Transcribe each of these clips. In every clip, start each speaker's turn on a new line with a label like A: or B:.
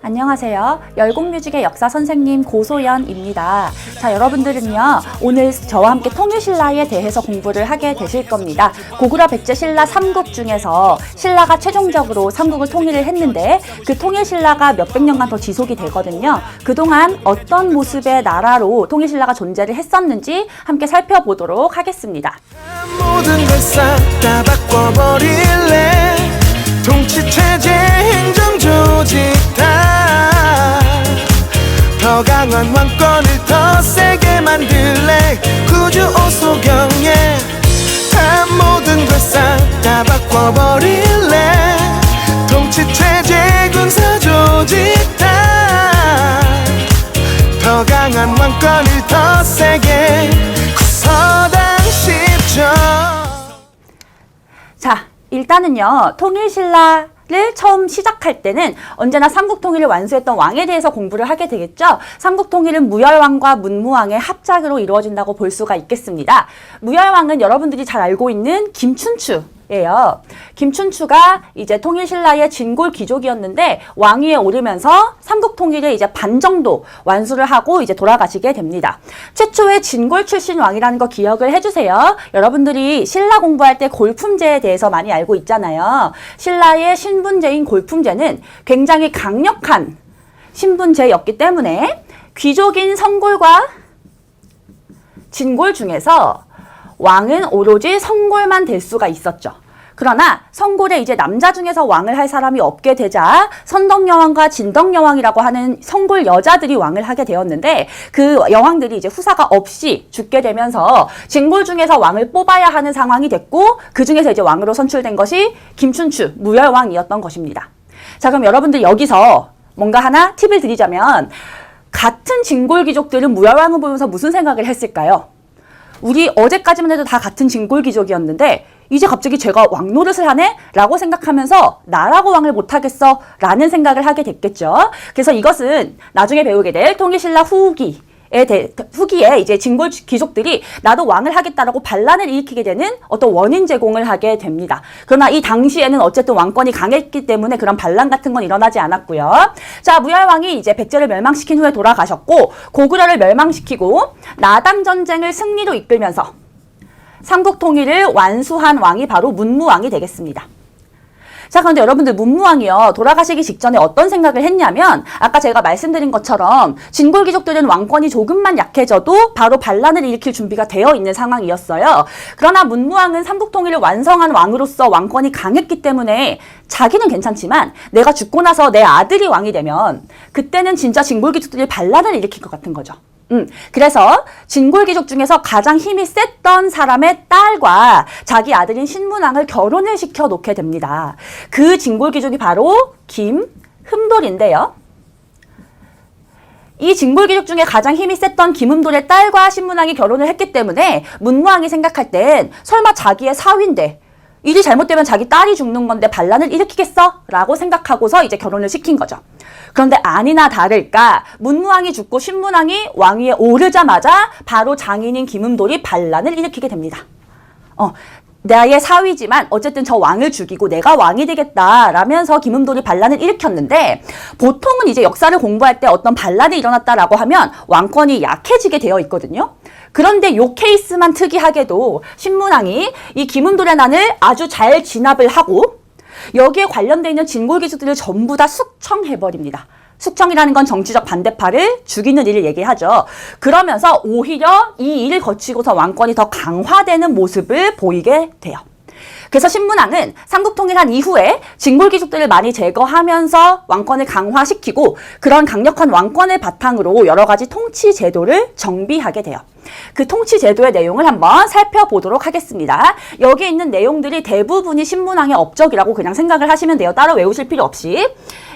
A: 안녕하세요. 열공뮤직의 역사 선생님 고소연입니다. 자, 여러분들은요, 오늘 저와 함께 통일신라에 대해서 공부를 하게 되실 겁니다. 고구려 백제 신라 3국 중에서 신라가 최종적으로 3국을 통일을 했는데 그 통일신라가 몇백 년간 더 지속이 되거든요. 그동안 어떤 모습의 나라로 통일신라가 존재를 했었는지 함께 살펴보도록 하겠습니다.
B: 모든 걸 싹 다 바꿔버릴래. 통치체제 행정조직 더 강한 왕권을 더 세게 만들래. 구주 오소경에 다 모든 걸 싹 다 바꿔버릴래. 통치체제 군사조직 더 강한 왕권을 더 세게 서당 10조.
A: 자, 일단은요, 통일신라를 처음 시작할 때는 언제나 삼국통일을 완수했던 왕에 대해서 공부를 하게 되겠죠. 삼국통일은 무열왕과 문무왕의 합작으로 이루어진다고 볼 수가 있겠습니다. 무열왕은 여러분들이 잘 알고 있는 김춘추예요. 김춘추가 이제 통일신라의 진골 귀족이었는데 왕위에 오르면서 삼국통일을 이제 반 정도 완수를 하고 이제 돌아가시게 됩니다. 최초의 진골 출신 왕이라는 거 기억을 해주세요. 여러분들이 신라 공부할 때 골품제에 대해서 많이 알고 있잖아요. 신라의 신분제인 골품제는 굉장히 강력한 신분제였기 때문에 귀족인 성골과 진골 중에서 왕은 오로지 성골만 될 수가 있었죠. 그러나 성골에 이제 남자 중에서 왕을 할 사람이 없게 되자 선덕여왕과 진덕여왕이라고 하는 성골 여자들이 왕을 하게 되었는데 그 여왕들이 이제 후사가 없이 죽게 되면서 진골 중에서 왕을 뽑아야 하는 상황이 됐고 그 중에서 이제 왕으로 선출된 것이 김춘추 무열왕이었던 것입니다. 자, 그럼 여러분들 여기서 뭔가 하나 팁을 드리자면 같은 진골 귀족들은 무열왕을 보면서 무슨 생각을 했을까요? 우리 어제까지만 해도 다 같은 진골 귀족이었는데 이제 갑자기 제가 왕 노릇을 하네? 라고 생각하면서 나라고 왕을 못하겠어? 라는 생각을 하게 됐겠죠. 그래서 이것은 나중에 배우게 될 통일신라 후기에 이제 진골 귀족들이 나도 왕을 하겠다라고 반란을 일으키게 되는 어떤 원인 제공을 하게 됩니다. 그러나 이 당시에는 어쨌든 왕권이 강했기 때문에 그런 반란 같은 건 일어나지 않았고요. 자, 무열왕이 이제 백제를 멸망시킨 후에 돌아가셨고 고구려를 멸망시키고 나당 전쟁을 승리로 이끌면서 삼국통일을 완수한 왕이 바로 문무왕이 되겠습니다. 자, 그런데 여러분들 문무왕이요, 돌아가시기 직전에 어떤 생각을 했냐면 아까 제가 말씀드린 것처럼 진골 귀족들은 왕권이 조금만 약해져도 바로 반란을 일으킬 준비가 되어 있는 상황이었어요. 그러나 문무왕은 삼국통일을 완성한 왕으로서 왕권이 강했기 때문에 자기는 괜찮지만 내가 죽고 나서 내 아들이 왕이 되면 그때는 진짜 진골 귀족들이 반란을 일으킬 것 같은 거죠. 그래서 진골 귀족 중에서 가장 힘이 셌던 사람의 딸과 자기 아들인 신문왕을 결혼을 시켜 놓게 됩니다. 그 진골 귀족이 바로 김흠돌인데요. 이 진골 귀족 중에 가장 힘이 셌던 김흠돌의 딸과 신문왕이 결혼을 했기 때문에 문무왕이 생각할 땐 설마 자기의 사위인데 일이 잘못되면 자기 딸이 죽는 건데 반란을 일으키겠어? 라고 생각하고서 이제 결혼을 시킨 거죠. 그런데 아니나 다를까 문무왕이 죽고 신문왕이 왕위에 오르자마자 바로 장인인 김흠돌이 반란을 일으키게 됩니다. 나의 사위지만 어쨌든 저 왕을 죽이고 내가 왕이 되겠다 라면서 김흠돌이 반란을 일으켰는데 보통은 이제 역사를 공부할 때 어떤 반란이 일어났다라고 하면 왕권이 약해지게 되어 있거든요. 그런데 요 케이스만 특이하게도 신문왕이 이 김흠돌의 난을 아주 잘 진압을 하고 여기에 관련되어 있는 진골 귀족들을 전부 다 숙청해버립니다. 숙청이라는 건 정치적 반대파를 죽이는 일을 얘기하죠. 그러면서 오히려 이 일을 거치고서 왕권이 더 강화되는 모습을 보이게 돼요. 그래서 신문왕은 삼국통일한 이후에 진골 귀족들을 많이 제거하면서 왕권을 강화시키고 그런 강력한 왕권을 바탕으로 여러 가지 통치 제도를 정비하게 돼요. 그 통치 제도의 내용을 한번 살펴보도록 하겠습니다. 여기 있는 내용들이 대부분이 신문왕의 업적이라고 그냥 생각을 하시면 돼요. 따로 외우실 필요 없이.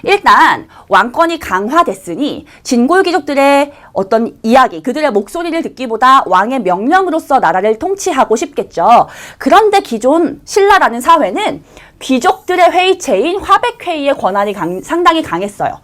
A: 일단 왕권이 강화됐으니 진골 귀족들의 어떤 이야기, 그들의 목소리를 듣기보다 왕의 명령으로서 나라를 통치하고 싶겠죠. 그런데 기존 신라라는 사회는 귀족들의 회의체인 화백회의의 권한이 상당히 강했어요.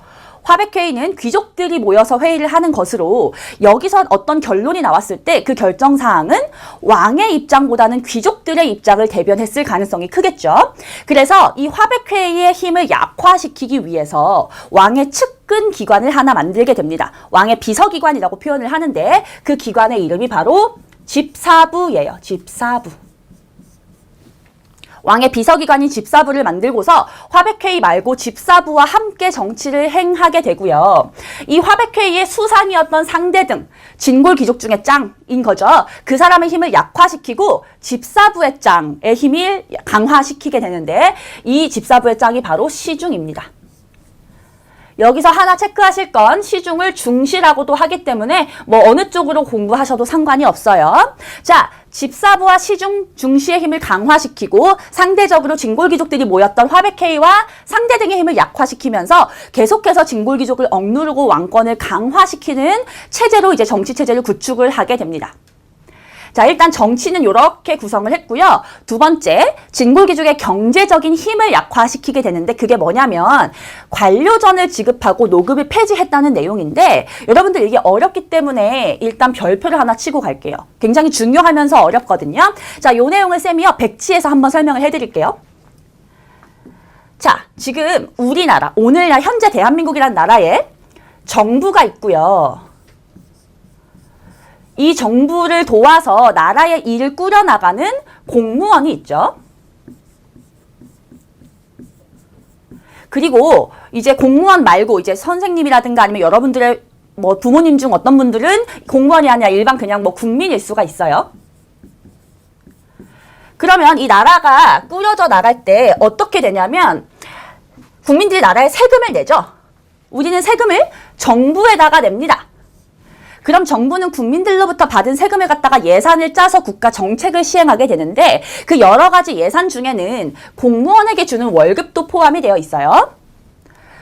A: 화백회의는 귀족들이 모여서 회의를 하는 것으로 여기서 어떤 결론이 나왔을 때 그 결정사항은 왕의 입장보다는 귀족들의 입장을 대변했을 가능성이 크겠죠. 그래서 이 화백회의의 힘을 약화시키기 위해서 왕의 측 끈 기관을 하나 만들게 됩니다. 왕의 비서기관이라고 표현을 하는데 그 기관의 이름이 바로 집사부예요. 집사부. 왕의 비서기관인 집사부를 만들고서 화백회의 말고 집사부와 함께 정치를 행하게 되고요. 이 화백회의의 수상이었던 상대등, 진골 귀족 중에 짱인 거죠. 그 사람의 힘을 약화시키고 집사부의 짱의 힘을 강화시키게 되는데 이 집사부의 짱이 바로 시중입니다. 여기서 하나 체크하실 건 시중을 중시라고도 하기 때문에 뭐 어느 쪽으로 공부하셔도 상관이 없어요. 자, 집사부와 시중, 중시의 힘을 강화시키고 상대적으로 진골귀족들이 모였던 화백회의와 상대 등의 힘을 약화시키면서 계속해서 진골귀족을 억누르고 왕권을 강화시키는 체제로 이제 정치체제를 구축을 하게 됩니다. 자, 일단 정치는 이렇게 구성을 했고요. 두 번째, 진골귀족의 경제적인 힘을 약화시키게 되는데 그게 뭐냐면 관료전을 지급하고 노급을 폐지했다는 내용인데 여러분들 이게 어렵기 때문에 일단 별표를 하나 치고 갈게요. 굉장히 중요하면서 어렵거든요. 자, 이 내용을 쌤이요. 백지에서 한번 설명을 해드릴게요. 자, 지금 우리나라, 오늘날 현재 대한민국이라는 나라에 정부가 있고요. 이 정부를 도와서 나라의 일을 꾸려나가는 공무원이 있죠. 그리고 이제 공무원 말고 이제 선생님이라든가 아니면 여러분들의 뭐 부모님 중 어떤 분들은 공무원이 아니라 일반 그냥 뭐 국민일 수가 있어요. 그러면 이 나라가 꾸려져 나갈 때 어떻게 되냐면 국민들이 나라에 세금을 내죠. 우리는 세금을 정부에다가 냅니다. 그럼 정부는 국민들로부터 받은 세금을 갖다가 예산을 짜서 국가 정책을 시행하게 되는데 그 여러 가지 예산 중에는 공무원에게 주는 월급도 포함이 되어 있어요.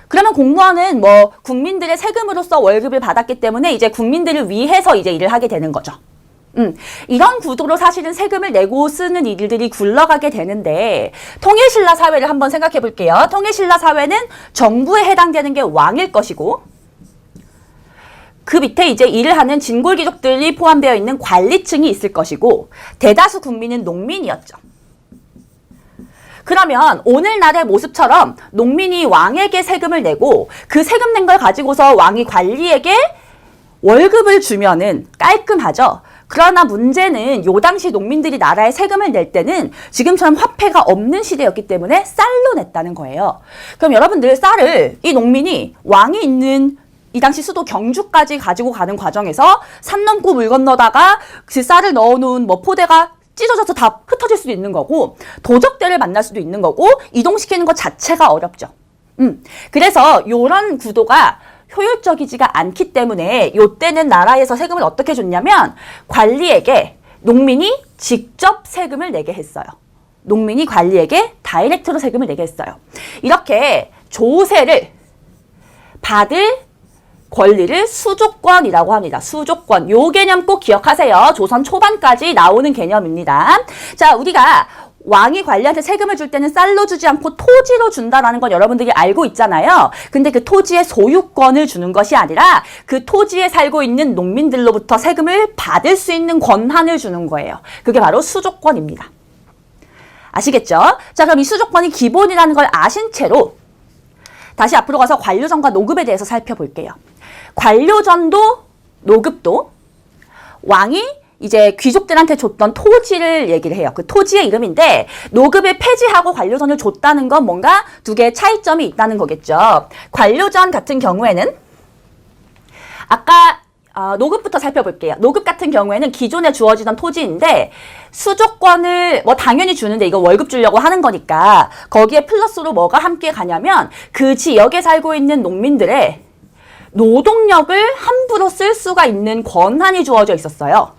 A: 그러면 공무원은 뭐 국민들의 세금으로서 월급을 받았기 때문에 이제 국민들을 위해서 이제 일을 하게 되는 거죠. 이런 구도로 사실은 세금을 내고 쓰는 일들이 굴러가게 되는데 통일신라 사회를 한번 생각해 볼게요. 통일신라 사회는 정부에 해당되는 게 왕일 것이고 그 밑에 이제 일을 하는 진골귀족들이 포함되어 있는 관리층이 있을 것이고 대다수 국민은 농민이었죠. 그러면 오늘날의 모습처럼 농민이 왕에게 세금을 내고 그 세금 낸 걸 가지고서 왕이 관리에게 월급을 주면은 깔끔하죠. 그러나 문제는 요 당시 농민들이 나라에 세금을 낼 때는 지금처럼 화폐가 없는 시대였기 때문에 쌀로 냈다는 거예요. 그럼 여러분들 쌀을 이 농민이 왕이 있는 이 당시 수도 경주까지 가지고 가는 과정에서 산 넘고 물 건너다가 그 쌀을 넣어놓은 뭐 포대가 찢어져서 다 흩어질 수도 있는 거고 도적대를 만날 수도 있는 거고 이동시키는 것 자체가 어렵죠. 그래서 이런 구도가 효율적이지가 않기 때문에 이때는 나라에서 세금을 어떻게 줬냐면 관리에게 농민이 직접 세금을 내게 했어요. 농민이 관리에게 다이렉트로 세금을 내게 했어요. 이렇게 조세를 받을 권리를 수조권이라고 합니다. 수조권. 요 개념 꼭 기억하세요. 조선 초반까지 나오는 개념입니다. 자, 우리가 왕이 관리한테 세금을 줄 때는 쌀로 주지 않고 토지로 준다라는 건 여러분들이 알고 있잖아요. 근데 그 토지의 소유권을 주는 것이 아니라 그 토지에 살고 있는 농민들로부터 세금을 받을 수 있는 권한을 주는 거예요. 그게 바로 수조권입니다. 아시겠죠? 자, 그럼 이 수조권이 기본이라는 걸 아신 채로 다시 앞으로 가서 관료전과 노급에 대해서 살펴볼게요. 관료전도 노급도 왕이 이제 귀족들한테 줬던 토지를 얘기를 해요. 그 토지의 이름인데 노급을 폐지하고 관료전을 줬다는 건 뭔가 두 개의 차이점이 있다는 거겠죠. 관료전 같은 경우에는 아까 노급부터 살펴볼게요. 노급 같은 경우에는 기존에 주어지던 토지인데 수조권을 뭐 당연히 주는데 이거 월급 주려고 하는 거니까 거기에 플러스로 뭐가 함께 가냐면 그 지역에 살고 있는 농민들의 노동력을 함부로 쓸 수가 있는 권한이 주어져 있었어요.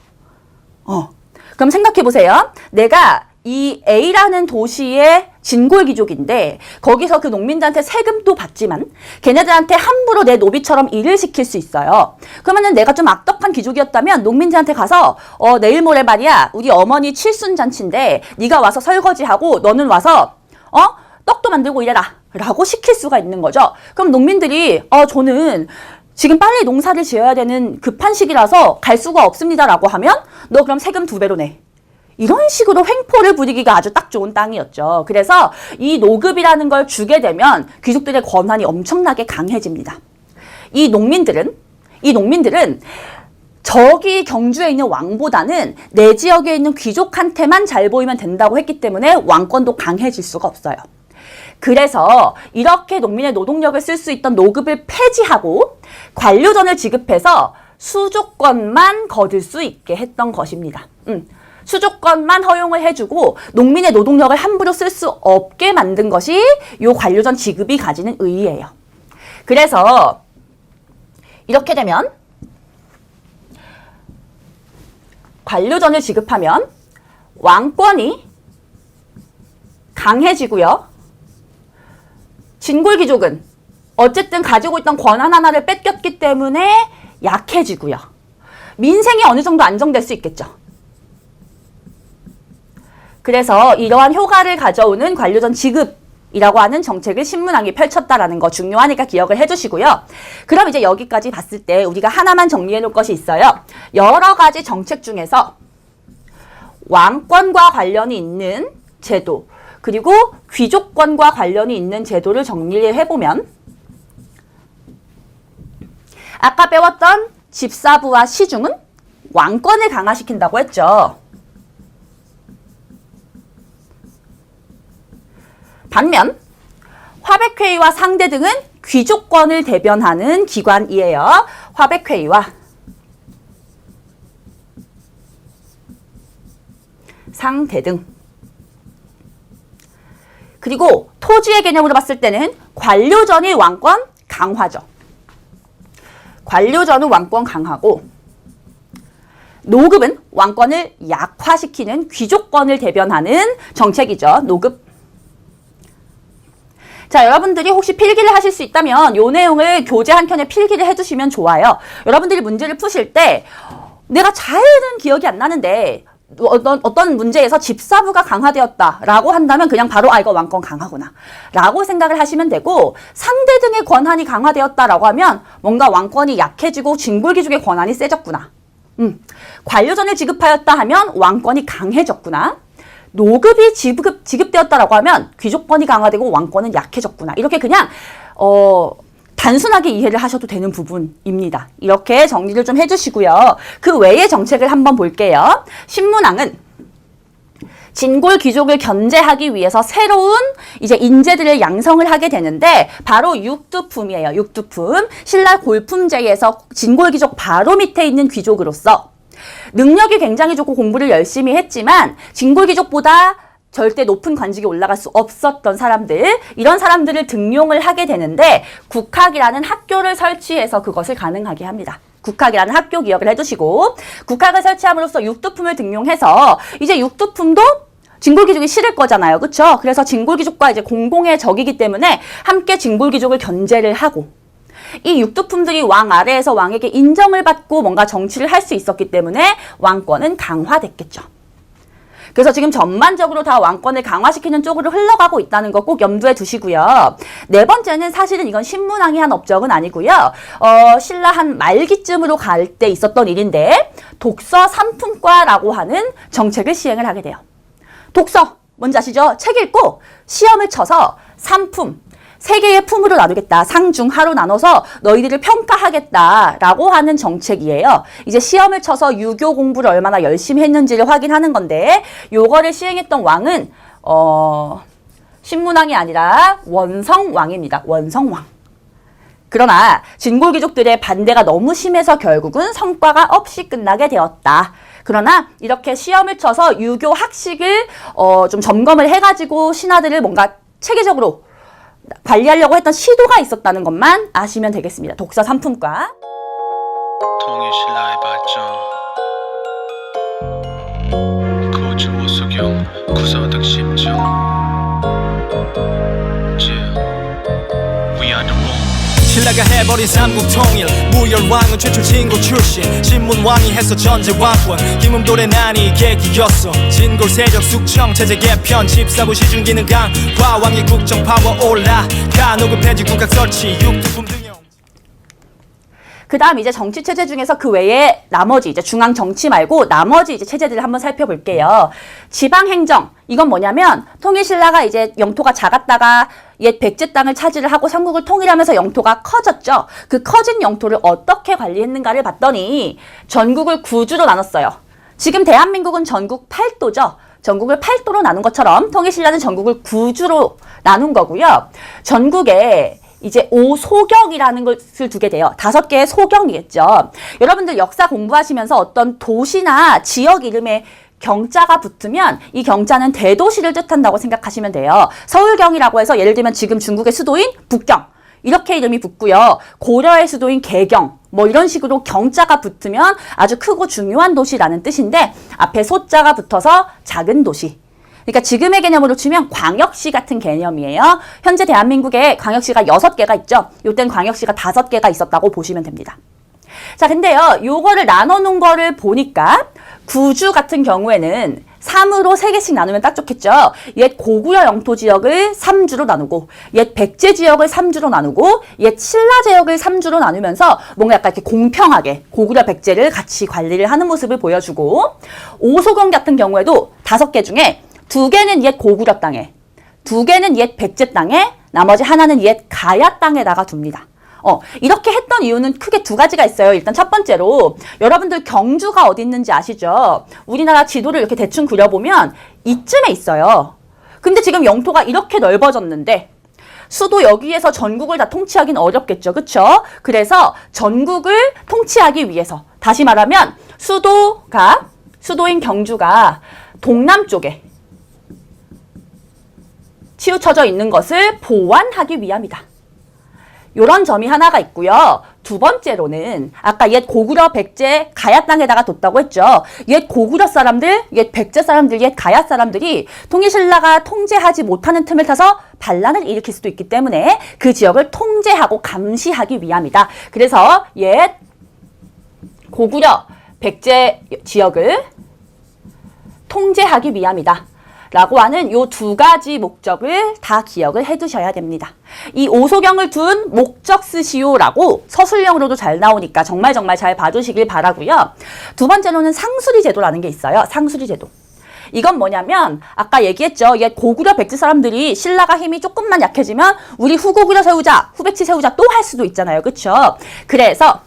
A: 그럼 생각해 보세요. 내가 이 A라는 도시의 진골귀족인데 거기서 그 농민들한테 세금도 받지만 걔네들한테 함부로 내 노비처럼 일을 시킬 수 있어요. 그러면은 내가 좀 악덕한 귀족이었다면 농민들한테 가서 내일 모레 말이야 우리 어머니 칠순잔치인데 네가 와서 설거지하고 너는 와서 떡도 만들고 이래라 라고 시킬 수가 있는 거죠. 그럼 농민들이 저는 지금 빨리 농사를 지어야 되는 급한 시기라서 갈 수가 없습니다 라고 하면 너 그럼 세금 2배로 내. 이런 식으로 횡포를 부리기가 아주 딱 좋은 땅이었죠. 그래서 이 노급이라는 걸 주게 되면 귀족들의 권한이 엄청나게 강해집니다. 이 농민들은 저기 경주에 있는 왕보다는 내 지역에 있는 귀족한테만 잘 보이면 된다고 했기 때문에 왕권도 강해질 수가 없어요. 그래서 이렇게 농민의 노동력을 쓸 수 있던 노급을 폐지하고 관료전을 지급해서 수조권만 거둘 수 있게 했던 것입니다. 수조권만 허용을 해주고 농민의 노동력을 함부로 쓸 수 없게 만든 것이 이 관료전 지급이 가지는 의의예요. 그래서 이렇게 되면 관료전을 지급하면 왕권이 강해지고요. 진골귀족은 어쨌든 가지고 있던 권한 하나를 뺏겼기 때문에 약해지고요. 민생이 어느 정도 안정될 수 있겠죠. 그래서 이러한 효과를 가져오는 관료전 지급이라고 하는 정책을 신문왕이 펼쳤다라는 거 중요하니까 기억을 해주시고요. 그럼 이제 여기까지 봤을 때 우리가 하나만 정리해 놓을 것이 있어요. 여러 가지 정책 중에서 왕권과 관련이 있는 제도, 그리고 귀족권과 관련이 있는 제도를 정리를 해보면 아까 배웠던 집사부와 시중은 왕권을 강화시킨다고 했죠. 반면 화백회의와 상대 등은 귀족권을 대변하는 기관이에요. 화백회의와 상대 등. 그리고 토지의 개념으로 봤을 때는 관료전이 왕권 강화죠. 관료전은 왕권 강하고 노급은 왕권을 약화시키는 귀족권을 대변하는 정책이죠. 노급. 자, 여러분들이 혹시 필기를 하실 수 있다면 이 내용을 교재 한 켠에 필기를 해주시면 좋아요. 여러분들이 문제를 푸실 때 내가 잘은 기억이 안 나는데 어떤 문제에서 집사부가 강화되었다라고 한다면 그냥 바로 이거 왕권 강하구나 라고 생각을 하시면 되고, 상대 등의 권한이 강화되었다라고 하면 뭔가 왕권이 약해지고 진골귀족의 권한이 세졌구나. 관료전을 지급하였다 하면 왕권이 강해졌구나. 노급이 지급되었다라고 하면 귀족권이 강화되고 왕권은 약해졌구나. 이렇게 그냥 단순하게 이해를 하셔도 되는 부분입니다. 이렇게 정리를 좀 해주시고요. 그 외의 정책을 한번 볼게요. 신문왕은 진골 귀족을 견제하기 위해서 새로운 이제 인재들을 양성을 하게 되는데 바로 육두품이에요. 육두품. 신라 골품제에서 진골 귀족 바로 밑에 있는 귀족으로서 능력이 굉장히 좋고 공부를 열심히 했지만 진골 귀족보다 절대 높은 관직에 올라갈 수 없었던 사람들, 이런 사람들을 등용을 하게 되는데 국학이라는 학교를 설치해서 그것을 가능하게 합니다. 국학이라는 학교 기억을 해두시고, 국학을 설치함으로써 육두품을 등용해서 이제 육두품도 진골귀족이 싫을 거잖아요. 그쵸? 그래서 진골귀족과 이제 공공의 적이기 때문에 함께 진골귀족을 견제를 하고, 이 육두품들이 왕 아래에서 왕에게 인정을 받고 뭔가 정치를 할 수 있었기 때문에 왕권은 강화됐겠죠. 그래서 지금 전반적으로 다 왕권을 강화시키는 쪽으로 흘러가고 있다는 거 꼭 염두에 두시고요. 네 번째는 사실은 이건 신문왕이 한 업적은 아니고요. 신라 한 말기쯤으로 갈 때 있었던 일인데 독서 3품과라고 하는 정책을 시행을 하게 돼요. 독서, 뭔지 아시죠? 책 읽고 시험을 쳐서 3품, 3개의 품으로 나누겠다. 상중하로 나눠서 너희들을 평가하겠다라고 하는 정책이에요. 이제 시험을 쳐서 유교 공부를 얼마나 열심히 했는지를 확인하는 건데, 요거를 시행했던 왕은 신문왕이 아니라 원성왕입니다. 원성왕. 그러나 진골귀족들의 반대가 너무 심해서 결국은 성과가 없이 끝나게 되었다. 그러나 이렇게 시험을 쳐서 유교 학식을 좀 점검을 해가지고 신하들을 뭔가 체계적으로 관리하려고 했던 시도가 있었다는 것만 아시면 되겠습니다. 독서 3품과
C: 통일신라의 발전 고주 오수경 구서득 10정 We are the one.
D: 신라가 해버린 삼국통일 무열왕은 최초 진골 출신 신문왕이 해서 전제왕권 김음돌의 난이 계기였어 진골 세력 숙청 체제 개편 집사부 시중기능 강화 왕의 국정 파워 올라 간호급 폐지 국학 설치 육두품 등용.
A: 그 다음 이제 정치 체제 중에서 그 외에 나머지 이제 중앙 정치 말고 나머지 이제 체제들을 한번 살펴볼게요. 지방 행정. 이건 뭐냐면 통일신라가 이제 영토가 작았다가 옛 백제 땅을 차지를 하고 삼국을 통일하면서 영토가 커졌죠. 그 커진 영토를 어떻게 관리했는가를 봤더니 전국을 9주로 나눴어요. 지금 대한민국은 전국 8도죠. 전국을 8도로 나눈 것처럼 통일신라는 전국을 9주로 나눈 거고요. 전국에 이제 5소경이라는 것을 두게 돼요. 5개의 소경이겠죠. 여러분들 역사 공부하시면서 어떤 도시나 지역 이름에 경자가 붙으면 이 경자는 대도시를 뜻한다고 생각하시면 돼요. 서울경이라고 해서 예를 들면 지금 중국의 수도인 북경 이렇게 이름이 붙고요. 고려의 수도인 개경 뭐 이런 식으로 경자가 붙으면 아주 크고 중요한 도시라는 뜻인데 앞에 소자가 붙어서 작은 도시. 그러니까 지금의 개념으로 치면 광역시 같은 개념이에요. 현재 대한민국에 광역시가 6개가 있죠. 이때는 광역시가 5개가 있었다고 보시면 됩니다. 자, 근데요. 요거를 나눠놓은 거를 보니까 구주 같은 경우에는 3으로 3개씩 나누면 딱 좋겠죠. 옛 고구려 영토 지역을 3주로 나누고 옛 백제 지역을 3주로 나누고 옛 신라 지역을 3주로 나누면서 뭔가 약간 이렇게 공평하게 고구려 백제를 같이 관리를 하는 모습을 보여주고 오소경 같은 경우에도 5개 중에 2개는 옛 고구려 땅에 2개는 옛 백제 땅에 나머지 하나는 옛 가야 땅에다가 둡니다. 이렇게 했던 이유는 크게 2가지가 있어요. 일단 첫 번째로 여러분들 경주가 어디 있는지 아시죠? 우리나라 지도를 이렇게 대충 그려보면 이쯤에 있어요. 근데 지금 영토가 이렇게 넓어졌는데 수도 여기에서 전국을 다 통치하기는 어렵겠죠. 그쵸? 그래서 전국을 통치하기 위해서 다시 말하면 수도인 경주가 동남쪽에 치우쳐져 있는 것을 보완하기 위함이다. 요런 점이 하나가 있고요. 두 번째로는 아까 옛 고구려 백제 가야 땅에다가 뒀다고 했죠. 옛 고구려 사람들, 옛 백제 사람들, 옛 가야 사람들이 통일신라가 통제하지 못하는 틈을 타서 반란을 일으킬 수도 있기 때문에 그 지역을 통제하고 감시하기 위함이다. 그래서 옛 고구려 백제 지역을 통제하기 위함이다. 라고 하는 요 2가지 목적을 다 기억을 해두셔야 됩니다. 이 오소경을 둔 목적 쓰시오라고 서술형으로도 잘 나오니까 정말 잘 봐두시길 바라고요. 두 번째로는 상수리 제도라는 게 있어요. 상수리 제도. 이건 뭐냐면 아까 얘기했죠. 옛 고구려 백제 사람들이 신라가 힘이 조금만 약해지면 우리 후고구려 세우자, 후백치 세우자 또 할 수도 있잖아요. 그쵸? 그래서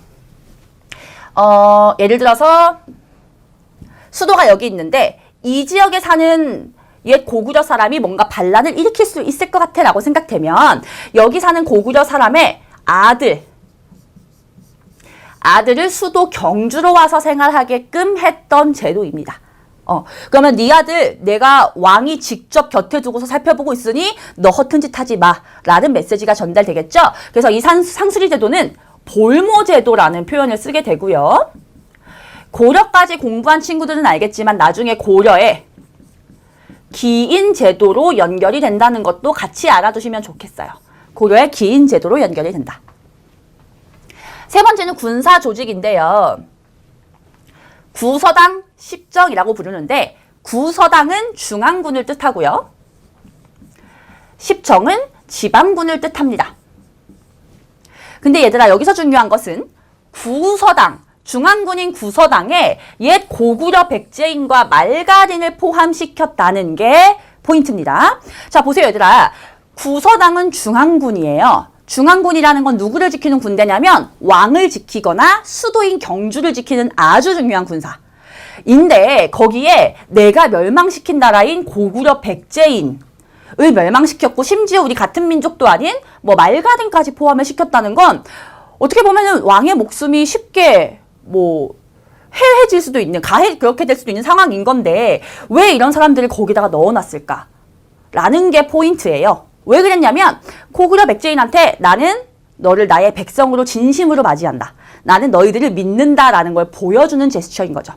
A: 예를 들어서 수도가 여기 있는데 이 지역에 사는 옛 고구려 사람이 뭔가 반란을 일으킬 수 있을 것 같아 라고 생각되면 여기 사는 고구려 사람의 아들을 수도 경주로 와서 생활하게끔 했던 제도입니다. 그러면 네 아들 내가 왕이 직접 곁에 두고서 살펴보고 있으니 너 허튼 짓 하지 마 라는 메시지가 전달되겠죠. 그래서 이 상수리 제도는 볼모 제도라는 표현을 쓰게 되고요. 고려까지 공부한 친구들은 알겠지만 나중에 고려에 기인 제도로 연결이 된다는 것도 같이 알아두시면 좋겠어요. 고려의 기인 제도로 연결이 된다. 세 번째는 군사 조직인데요. 구서당, 십정이라고 부르는데 구서당은 중앙군을 뜻하고요. 십정은 지방군을 뜻합니다. 근데 얘들아 여기서 중요한 것은 구서당, 중앙군인 구서당에 옛 고구려 백제인과 말가린을 포함시켰다는 게 포인트입니다. 자, 보세요, 얘들아. 구서당은 중앙군이에요. 중앙군이라는 건 누구를 지키는 군대냐면 왕을 지키거나 수도인 경주를 지키는 아주 중요한 군사인데 거기에 내가 멸망시킨 나라인 고구려 백제인을 멸망시켰고 심지어 우리 같은 민족도 아닌 뭐 말가린까지 포함을 시켰다는 건 어떻게 보면은 왕의 목숨이 쉽게 해해질 수도 있는, 그렇게 될 수도 있는 상황인 건데 왜 이런 사람들을 거기다가 넣어놨을까? 라는 게 포인트예요. 왜 그랬냐면 고구려 백제인한테 나는 너를 나의 백성으로 진심으로 맞이한다. 나는 너희들을 믿는다라는 걸 보여주는 제스처인 거죠.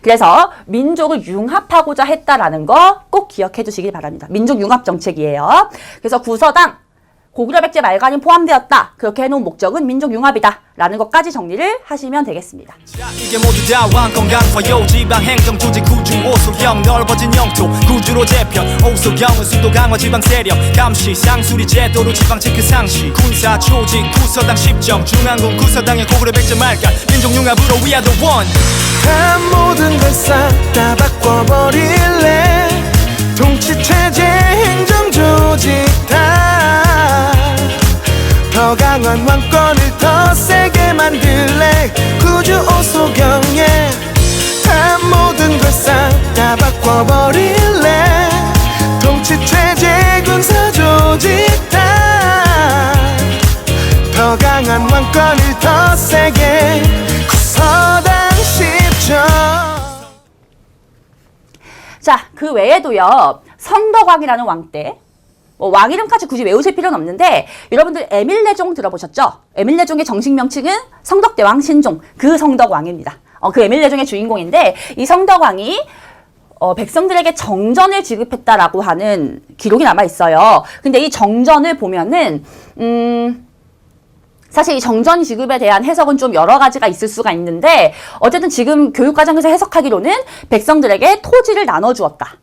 A: 그래서 민족을 융합하고자 했다라는 거 꼭 기억해 두시길 바랍니다. 민족 융합 정책이에요. 그래서 구서당, 고구려 백제 말간이 포함되었다. 그렇게 해놓은 목적은 민족융합이다. 라는 것까지 정리를 하시면 되겠습니다.
D: 자, 이게 모두 다 왕권 강화요 지방행정 조직 구주 오소경 넓어진 영토 구주로 재편 오소경은 수도 강화 지방 세력 감시 상수리 제도로 지방 체크 상시 군사 조직 구서당 10정 중앙군 구서당의 고구려 백제 말간 민족융합으로 we are the one.
B: 다 모든 걸 싹 다 바꿔버릴래. 통치체제 행정조직 더 강한 왕권을 더 세게 만들래. 구주 오소경에 다 모든 걸 싹 다 바꿔버릴래. 통치체제 군사조직 더 강한 왕권을 더 세게 구서당 10정.
A: 자, 그 외에도요. 성덕왕이라는 왕 때 왕 이름까지 굳이 외우실 필요는 없는데 여러분들 에밀레종 들어보셨죠? 에밀레종의 정식 명칭은 성덕대왕 신종, 그 성덕왕입니다. 그 에밀레종의 주인공인데 이 성덕왕이 백성들에게 정전을 지급했다라고 하는 기록이 남아 있어요. 근데 이 정전을 보면은 사실 이 정전 지급에 대한 해석은 좀 여러 가지가 있을 수가 있는데 어쨌든 지금 교육과정에서 해석하기로는 백성들에게 토지를 나눠주었다.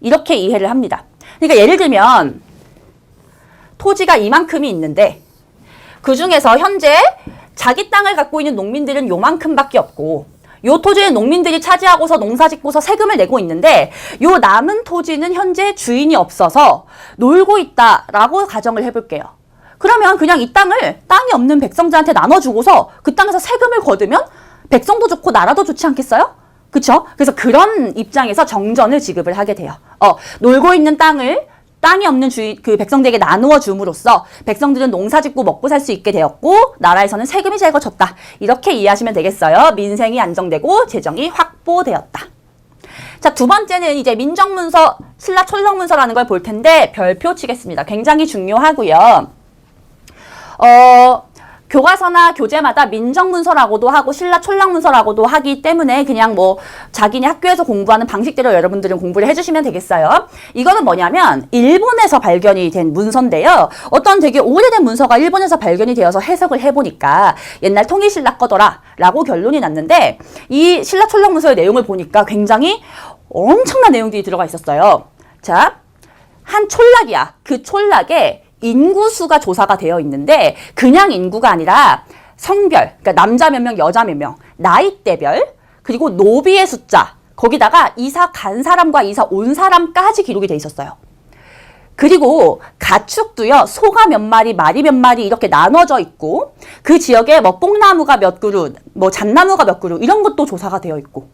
A: 이렇게 이해를 합니다. 그러니까 예를 들면 토지가 이만큼이 있는데 그 중에서 현재 자기 땅을 갖고 있는 농민들은 요만큼밖에 없고 요 토지는 농민들이 차지하고서 농사 짓고서 세금을 내고 있는데 요 남은 토지는 현재 주인이 없어서 놀고 있다라고 가정을 해볼게요. 그러면 그냥 이 땅이 없는 백성들한테 나눠주고서 그 땅에서 세금을 거두면 백성도 좋고 나라도 좋지 않겠어요? 그쵸? 그래서 그런 입장에서 정전을 지급을 하게 돼요. 놀고 있는 땅이 없는 그 백성들에게 나누어 줌으로써 백성들은 농사 짓고 먹고 살 수 있게 되었고 나라에서는 세금이 제거졌다. 이렇게 이해하시면 되겠어요. 민생이 안정되고 재정이 확보되었다. 자, 두 번째는 이제 민정문서, 신라촌성문서라는 걸 볼 텐데 별표 치겠습니다. 굉장히 중요하고요. 교과서나 교재마다 민정문서라고도 하고 신라촌랑문서라고도 하기 때문에 그냥 뭐 자기네 학교에서 공부하는 방식대로 여러분들은 공부를 해주시면 되겠어요. 이거는 뭐냐면 일본에서 발견이 된 문서인데요. 어떤 되게 오래된 문서가 일본에서 발견이 되어서 해석을 해보니까 옛날 통일신라 거더라 라고 결론이 났는데 이 신라촌랑문서의 내용을 보니까 굉장히 엄청난 내용들이 들어가 있었어요. 자, 한 촌락이야. 그 촌락에 인구수가 조사가 되어 있는데 그냥 인구가 아니라 성별, 그러니까 남자 몇 명, 여자 몇 명, 나이대별, 그리고 노비의 숫자, 거기다가 이사 간 사람과 이사 온 사람까지 기록이 돼 있었어요. 그리고 가축도요, 소가 몇 마리, 말이 몇 마리 이렇게 나눠져 있고 그 지역에 뭐 뽕나무가 몇 그루, 뭐 잣나무가 몇 그루 이런 것도 조사가 되어 있고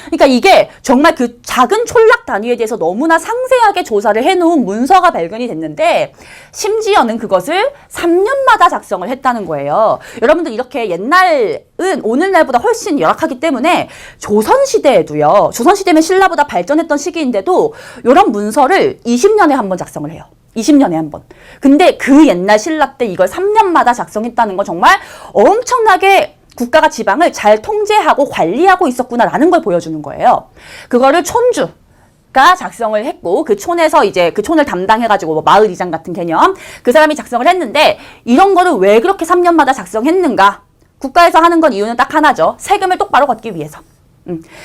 A: 그러니까 이게 정말 그 작은 촌락 단위에 대해서 너무나 상세하게 조사를 해놓은 문서가 발견이 됐는데 심지어는 그것을 3년마다 작성을 했다는 거예요. 여러분들 이렇게 옛날은 오늘날보다 훨씬 열악하기 때문에 조선시대에도요. 조선시대면 신라보다 발전했던 시기인데도 이런 문서를 20년에 한 번 작성을 해요. 20년에 한 번. 근데 그 옛날 신라 때 이걸 3년마다 작성했다는 건 정말 엄청나게 국가가 지방을 잘 통제하고 관리하고 있었구나라는 걸 보여주는 거예요. 그거를 촌주가 작성을 했고 그 촌에서 이제 그 촌을 담당해가지고 뭐 마을 이장 같은 개념 그 사람이 작성을 했는데 이런 거를 왜 그렇게 3년마다 작성했는가? 국가에서 하는 건 이유는 딱 하나죠. 세금을 똑바로 걷기 위해서.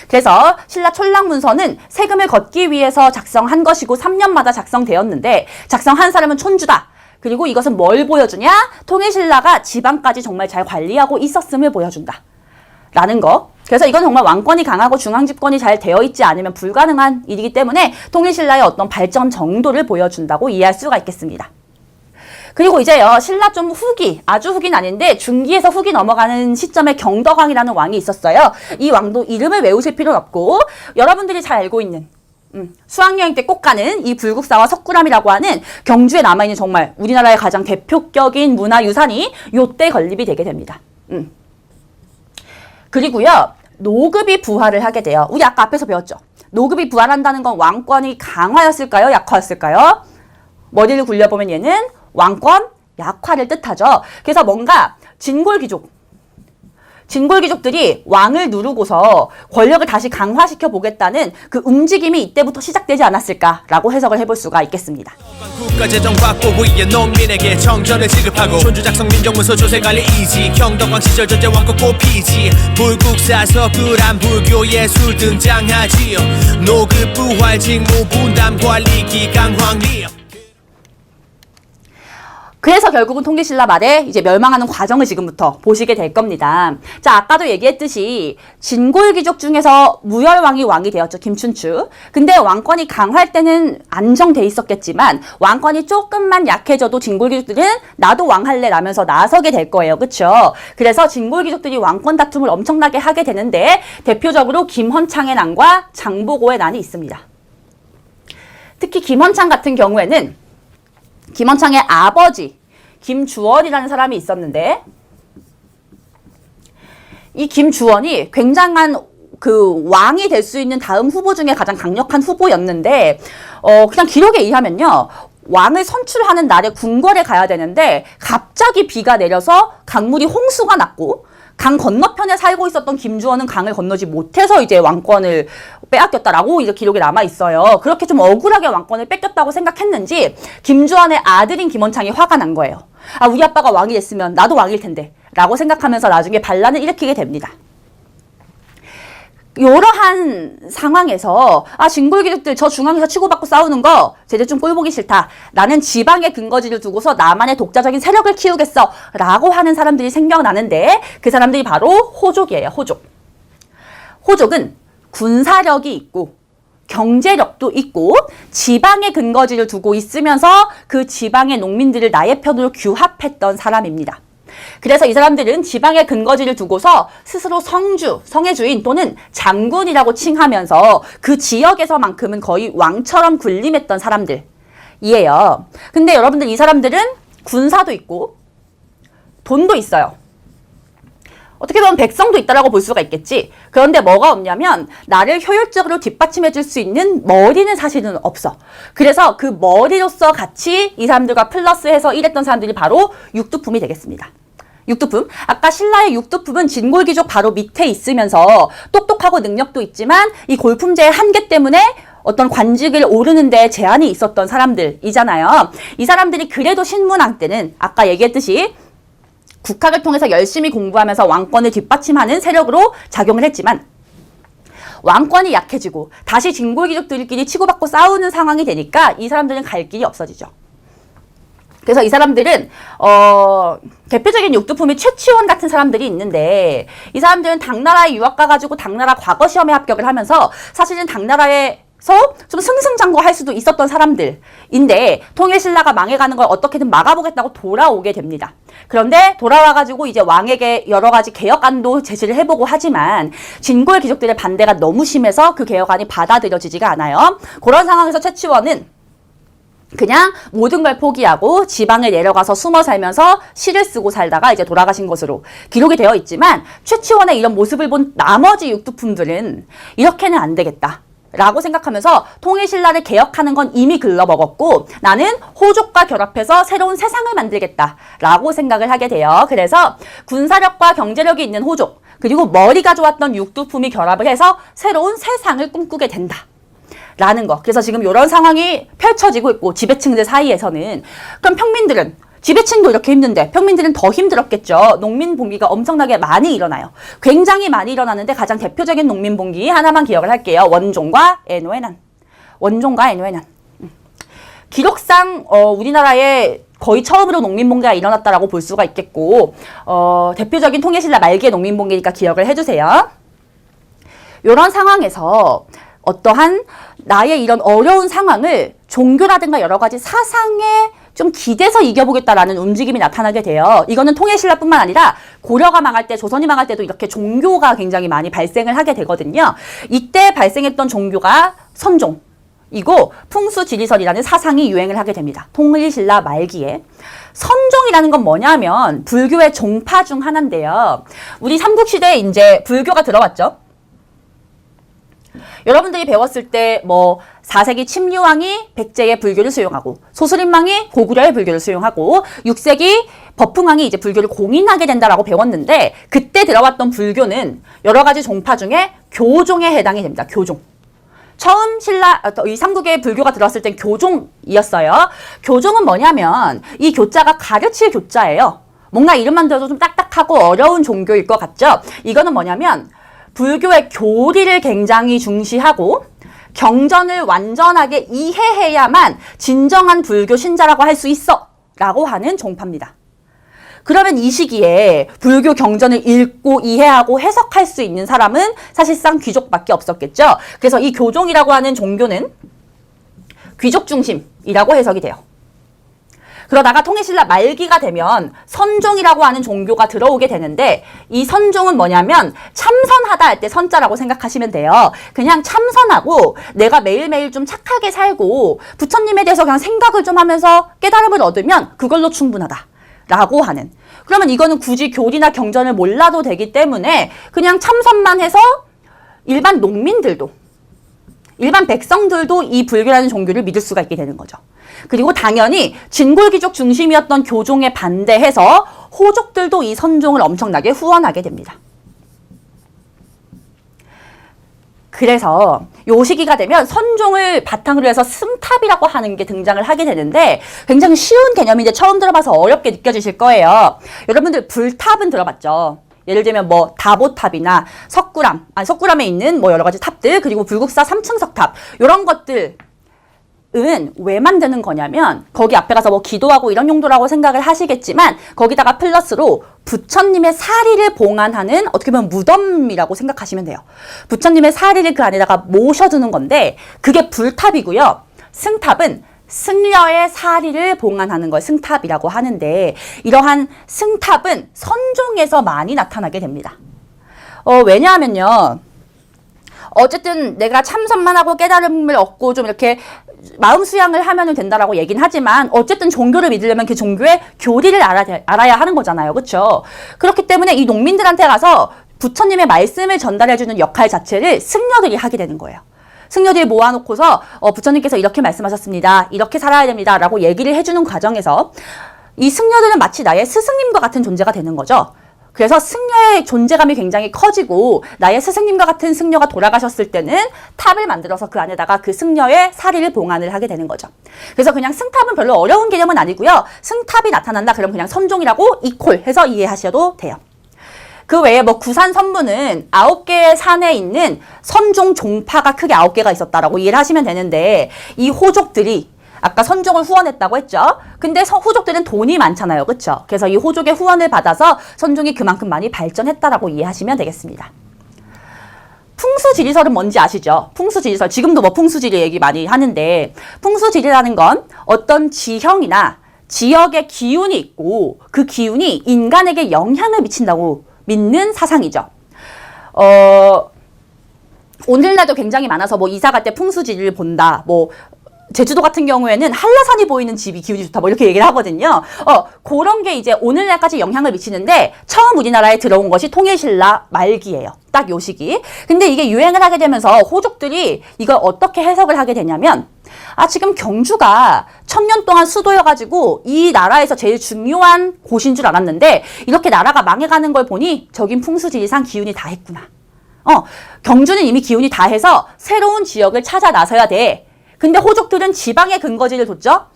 A: 그래서 신라촌랑문서는 세금을 걷기 위해서 작성한 것이고 3년마다 작성되었는데 작성한 사람은 촌주다. 그리고 이것은 뭘 보여주냐? 통일신라가 지방까지 정말 잘 관리하고 있었음을 보여준다. 라는 거. 그래서 이건 정말 왕권이 강하고 중앙집권이 잘 되어 있지 않으면 불가능한 일이기 때문에 통일신라의 어떤 발전 정도를 보여준다고 이해할 수가 있겠습니다. 그리고 이제요, 신라 좀 후기, 아주 후기는 아닌데 중기에서 후기 넘어가는 시점에 경덕왕이라는 왕이 있었어요. 이 왕도 이름을 외우실 필요는 없고 여러분들이 잘 알고 있는 수학여행 때 꼭 가는 이 불국사와 석굴암이라고 하는 경주에 남아있는 정말 우리나라의 가장 대표격인 문화유산이 요때 건립이 되게 됩니다. 그리고요, 노급이 부활을 하게 돼요. 우리 아까 앞에서 배웠죠? 노급이 부활한다는 건 왕권이 강화였을까요? 약화였을까요? 머리를 굴려보면 얘는 왕권 약화를 뜻하죠. 그래서 뭔가 진골귀족 진골귀족들이 왕을 누르고서 권력을 다시 강화시켜 보겠다는 그 움직임이 이때부터 시작되지 않았을까라고 해석을 해볼 수가 있겠습니다.
D: 국가재정 확보 위에 농민에게 정전을 지급하고 촌주작성 민정문서 조세관리 이지 경덕왕 시절 전제 왕국 꽃피지 불국사서 꿀한 불교 예술 등장하지요 노급 부활 직무 분담 관리기 강황리
A: 그래서 결국은 통일신라 말에 이제 멸망하는 과정을 지금부터 보시게 될 겁니다. 자, 아까도 얘기했듯이 진골귀족 중에서 무열왕이 왕이 되었죠. 김춘추. 근데 왕권이 강할 때는 안정돼 있었겠지만 왕권이 조금만 약해져도 진골귀족들은 나도 왕할래 라면서 나서게 될 거예요. 그쵸? 그래서 진골귀족들이 왕권 다툼을 엄청나게 하게 되는데 대표적으로 김헌창의 난과 장보고의 난이 있습니다. 특히 김헌창 같은 경우에는 김헌창의 아버지 김주원이라는 사람이 있었는데 이 김주원이 굉장한 그 왕이 될 수 있는 다음 후보 중에 가장 강력한 후보였는데 그냥 기록에 의하면요. 왕을 선출하는 날에 궁궐에 가야 되는데 갑자기 비가 내려서 강물이 홍수가 났고 강 건너편에 살고 있었던 김주원은 강을 건너지 못해서 이제 왕권을 빼앗겼다라고 이제 기록에 남아 있어요. 그렇게 좀 억울하게 왕권을 뺏겼다고 생각했는지 김주원의 아들인 김헌창이 화가 난 거예요. 아, 우리 아빠가 왕이 됐으면 나도 왕일 텐데 라고 생각하면서 나중에 반란을 일으키게 됩니다. 이러한 상황에서 진골귀족들 저 중앙에서 치고받고 싸우는 거 쟤들 좀 꼴보기 싫다. 나는 지방의 근거지를 두고서 나만의 독자적인 세력을 키우겠어 라고 하는 사람들이 생겨나는데 그 사람들이 바로 호족이에요. 호족. 호족은 군사력이 있고 경제력도 있고 지방의 근거지를 두고 있으면서 그 지방의 농민들을 나의 편으로 규합했던 사람입니다. 그래서 이 사람들은 지방의 근거지를 두고서 스스로 성주, 성의 주인 또는 장군이라고 칭하면서 그 지역에서만큼은 거의 왕처럼 군림했던 사람들이에요. 근데 여러분들 이 사람들은 군사도 있고 돈도 있어요. 어떻게 보면 백성도 있다라고 볼 수가 있겠지. 그런데 뭐가 없냐면 나를 효율적으로 뒷받침해 줄 수 있는 머리는 사실은 없어. 그래서 그 머리로서 같이 이 사람들과 플러스해서 일했던 사람들이 바로 육두품이 되겠습니다. 육두품. 아까 신라의 육두품은 진골귀족 바로 밑에 있으면서 똑똑하고 능력도 있지만 이 골품제의 한계 때문에 어떤 관직을 오르는데 제한이 있었던 사람들이잖아요. 이 사람들이 그래도 신문왕 때는 아까 얘기했듯이 국학을 통해서 열심히 공부하면서 왕권을 뒷받침하는 세력으로 작용을 했지만 왕권이 약해지고 다시 진골귀족들끼리 치고받고 싸우는 상황이 되니까 이 사람들은 갈 길이 없어지죠. 그래서 이 사람들은 대표적인 육두품이 최치원 같은 사람들이 있는데 이 사람들은 당나라에 유학 가가지고 당나라 과거 시험에 합격을 하면서 사실은 당나라에서 좀 승승장구할 수도 있었던 사람들인데 통일신라가 망해가는 걸 어떻게든 막아보겠다고 돌아오게 됩니다. 그런데 돌아와가지고 이제 왕에게 여러 가지 개혁안도 제시를 해보고 하지만 진골 귀족들의 반대가 너무 심해서 그 개혁안이 받아들여지지가 않아요. 그런 상황에서 최치원은 그냥 모든 걸 포기하고 지방에 내려가서 숨어 살면서 시를 쓰고 살다가 이제 돌아가신 것으로 기록이 되어 있지만 최치원의 이런 모습을 본 나머지 육두품들은 이렇게는 안 되겠다 라고 생각하면서 통일신라를 개혁하는 건 이미 글러먹었고 나는 호족과 결합해서 새로운 세상을 만들겠다 라고 생각을 하게 돼요. 그래서 군사력과 경제력이 있는 호족 그리고 머리가 좋았던 육두품이 결합을 해서 새로운 세상을 꿈꾸게 된다 라는 거. 그래서 지금 이런 상황이 펼쳐지고 있고 지배층들 사이에서는 그럼 평민들은 지배층도 이렇게 힘든데 평민들은 더 힘들었겠죠. 농민봉기가 엄청나게 많이 일어나요. 굉장히 많이 일어나는데 가장 대표적인 농민봉기 하나만 기억을 할게요. 원종과 애노의 난. 원종과 애노의 난. 기록상 우리나라에 거의 처음으로 농민봉기가 일어났다라고 볼 수가 있겠고 대표적인 통일신라 말기의 농민봉기니까 기억을 해주세요. 이런 상황에서 어떠한 나의 이런 어려운 상황을 종교라든가 여러 가지 사상에 좀 기대서 이겨보겠다라는 움직임이 나타나게 돼요. 이거는 통일신라뿐만 아니라 고려가 망할 때, 조선이 망할 때도 이렇게 종교가 굉장히 많이 발생을 하게 되거든요. 이때 발생했던 종교가 선종이고 풍수지리설이라는 사상이 유행을 하게 됩니다. 통일신라 말기에. 선종이라는 건 뭐냐면 불교의 종파 중 하나인데요. 우리 삼국시대에 이제 불교가 들어왔죠. 여러분들이 배웠을 때 뭐 4세기 침류왕이 백제의 불교를 수용하고 소수림왕이 고구려의 불교를 수용하고 6세기 법흥왕이 이제 불교를 공인하게 된다라고 배웠는데 그때 이때 들어왔던 불교는 여러 가지 종파 중에 교종에 해당이 됩니다. 교종. 처음 이 삼국에 불교가 들어왔을 땐 교종이었어요. 교종은 뭐냐면 이 교자가 가르칠 교자예요. 뭔가 이름만 들어도 좀 딱딱하고 어려운 종교일 것 같죠? 이거는 뭐냐면 불교의 교리를 굉장히 중시하고 경전을 완전하게 이해해야만 진정한 불교 신자라고 할 수 있어 라고 하는 종파입니다. 그러면 이 시기에 불교 경전을 읽고 이해하고 해석할 수 있는 사람은 사실상 귀족밖에 없었겠죠. 그래서 이 교종이라고 하는 종교는 귀족 중심이라고 해석이 돼요. 그러다가 통일신라 말기가 되면 선종이라고 하는 종교가 들어오게 되는데 이 선종은 뭐냐면 참선하다 할 때 선자라고 생각하시면 돼요. 그냥 참선하고 내가 매일매일 좀 착하게 살고 부처님에 대해서 그냥 생각을 좀 하면서 깨달음을 얻으면 그걸로 충분하다 라고 하는. 그러면 이거는 굳이 교리나 경전을 몰라도 되기 때문에 그냥 참선만 해서 일반 농민들도 일반 백성들도 이 불교라는 종교를 믿을 수가 있게 되는 거죠. 그리고 당연히 진골귀족 중심이었던 교종에 반대해서 호족들도 이 선종을 엄청나게 후원하게 됩니다. 그래서 요 시기가 되면 선종을 바탕으로 해서 승탑이라고 하는 게 등장을 하게 되는데 굉장히 쉬운 개념인데 처음 들어봐서 어렵게 느껴지실 거예요. 여러분들 불탑은 들어봤죠? 예를 들면 뭐 다보탑이나 석굴암에 있는 뭐 여러 가지 탑들, 그리고 불국사 3층 석탑 이런 것들은 왜 만드는 거냐면 거기 앞에 가서 뭐 기도하고 이런 용도라고 생각을 하시겠지만 거기다가 플러스로 부처님의 사리를 봉안하는 어떻게 보면 무덤이라고 생각하시면 돼요. 부처님의 사리를 그 안에다가 모셔두는 건데 그게 불탑이고요. 승탑은 승려의 사리를 봉안하는 걸 승탑이라고 하는데 이러한 승탑은 선종에서 많이 나타나게 됩니다. 왜냐하면요. 어쨌든 내가 참선만 하고 깨달음을 얻고 좀 이렇게 마음 수양을 하면 된다라고 얘기는 하지만 어쨌든 종교를 믿으려면 그 종교의 교리를 알아야 하는 거잖아요. 그렇죠? 그렇기 때문에 이 농민들한테 가서 부처님의 말씀을 전달해주는 역할 자체를 승려들이 하게 되는 거예요. 승려들이 모아놓고서 부처님께서 이렇게 말씀하셨습니다. 이렇게 살아야 됩니다. 라고 얘기를 해주는 과정에서 이 승려들은 마치 나의 스승님과 같은 존재가 되는 거죠. 그래서 승려의 존재감이 굉장히 커지고 나의 스승님과 같은 승려가 돌아가셨을 때는 탑을 만들어서 그 안에다가 그 승려의 사리를 봉안을 하게 되는 거죠. 그래서 그냥 승탑은 별로 어려운 개념은 아니고요. 승탑이 나타난다 그러면 그냥 선종이라고 이퀄 해서 이해하셔도 돼요. 그 외에 뭐 구산 선무는 9개의 산에 있는 선종 종파가 크게 9개가 있었다라고 이해를 하시면 되는데 이 호족들이 아까 선종을 후원했다고 했죠. 근데 호족들은 돈이 많잖아요. 그렇죠? 그래서 이 호족의 후원을 받아서 선종이 그만큼 많이 발전했다라고 이해하시면 되겠습니다. 풍수지리설은 뭔지 아시죠? 풍수지리설. 지금도 뭐 풍수지리 얘기 많이 하는데 풍수지리라는 건 어떤 지형이나 지역의 기운이 있고 그 기운이 인간에게 영향을 미친다고 믿는 사상이죠. 오늘날도 굉장히 많아서 뭐 이사 갈 때 풍수지리를 본다. 뭐 제주도 같은 경우에는 한라산이 보이는 집이 기운이 좋다 뭐 이렇게 얘기를 하거든요. 그런 게 이제 오늘날까지 영향을 미치는데 처음 우리나라에 들어온 것이 통일신라 말기예요. 딱 요 시기. 근데 이게 유행을 하게 되면서 호족들이 이걸 어떻게 해석을 하게 되냐면 지금 경주가 1000년 동안 수도여가지고 이 나라에서 제일 중요한 곳인 줄 알았는데 이렇게 나라가 망해가는 걸 보니 저긴 풍수지리상 기운이 다 했구나. 경주는 이미 기운이 다 해서 새로운 지역을 찾아 나서야 돼. 근데 호족들은 지방에 근거지를 뒀죠.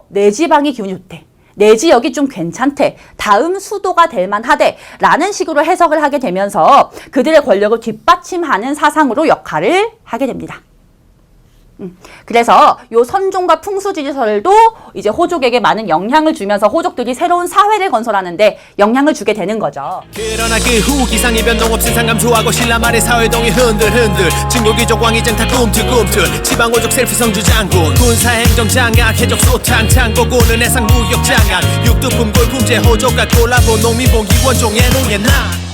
A: 내 지방이 기운이 좋대. 내 지역이 좀 괜찮대. 다음 수도가 될 만하대. 라는 식으로 해석을 하게 되면서 그들의 권력을 뒷받침하는 사상으로 역할을 하게 됩니다. 그래서 요 선종과 풍수지리설도 이제 호족에게 많은 영향을 주면서 호족들이 새로운 사회를 건설하는데 영향을 주게 되는 거죠.
D: 그러나 그 후 기상이 변동 없이 상감수하고 신라 말의 사회동이 흔들흔들 진골귀족 왕이젠 다 꿈틀꿈틀 지방호족 셀프성주 장군 군사행정장악 해적 소탕 창고고는 해상 무역장악 육두품 골품제 호족과 콜라보 농민봉기 원종의 농예난